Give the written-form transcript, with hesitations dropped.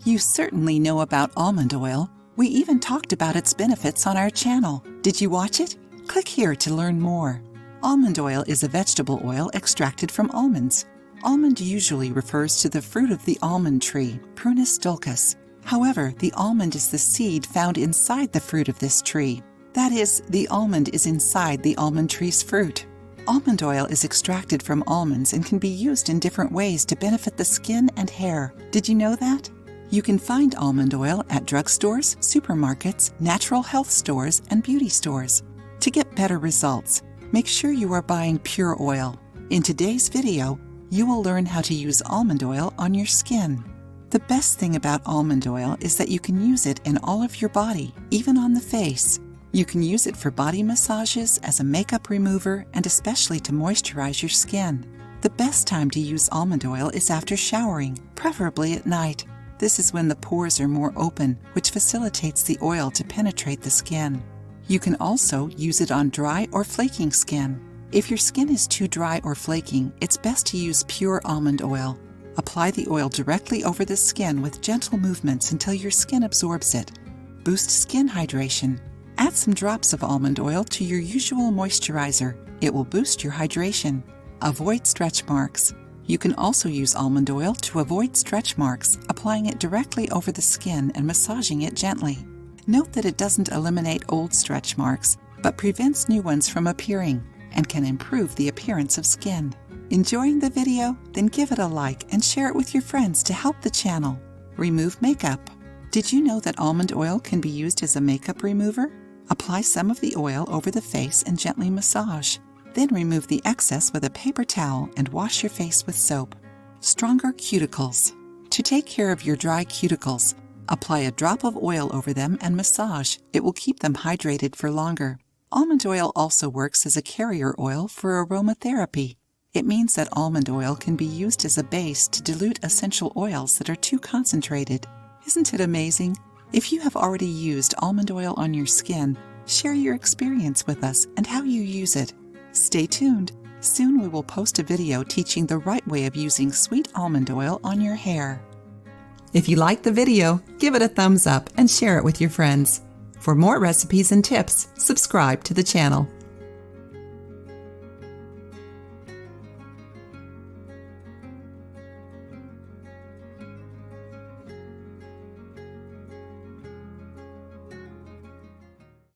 You certainly know about almond oil. We even talked about its benefits on our channel. Did you watch it? Click here to learn more. Almond oil is a vegetable oil extracted from almonds. Almond usually refers to the fruit of the almond tree, Prunus dulcis. However, the almond is the seed found inside the fruit of this tree. That is, the almond is inside the almond tree's fruit. Almond oil is extracted from almonds and can be used in different ways to benefit the skin and hair. Did you know that? You can find almond oil at drugstores, supermarkets, natural health stores, and beauty stores. To get better results, make sure you are buying pure oil. In today's video, you will learn how to use almond oil on your skin. The best thing about almond oil is that you can use it in all of your body, even on the face. You can use it for body massages, as a makeup remover, and especially to moisturize your skin. The best time to use almond oil is after showering, preferably at night. This is when the pores are more open, which facilitates the oil to penetrate the skin. You can also use it on dry or flaking skin. If your skin is too dry or flaking, it's best to use pure almond oil. Apply the oil directly over the skin with gentle movements until your skin absorbs it. Boost skin hydration. Add some drops of almond oil to your usual moisturizer. It will boost your hydration. Avoid stretch marks. You can also use almond oil to avoid stretch marks, applying it directly over the skin and massaging it gently. Note that it doesn't eliminate old stretch marks, but prevents new ones from appearing and can improve the appearance of skin. Enjoying the video? Then give it a like and share it with your friends to help the channel. Remove makeup. Did you know that almond oil can be used as a makeup remover? Apply some of the oil over the face and gently massage. Then remove the excess with a paper towel and wash your face with soap. Stronger cuticles. To take care of your dry cuticles, apply a drop of oil over them and massage. It will keep them hydrated for longer. Almond oil also works as a carrier oil for aromatherapy. It means that almond oil can be used as a base to dilute essential oils that are too concentrated. Isn't it amazing? If you have already used almond oil on your skin, share your experience with us and how you use it. Stay tuned. Soon we will post a video teaching the right way of using sweet almond oil on your hair. If you liked the video, give it a thumbs up and share it with your friends. For more recipes and tips, subscribe to the channel.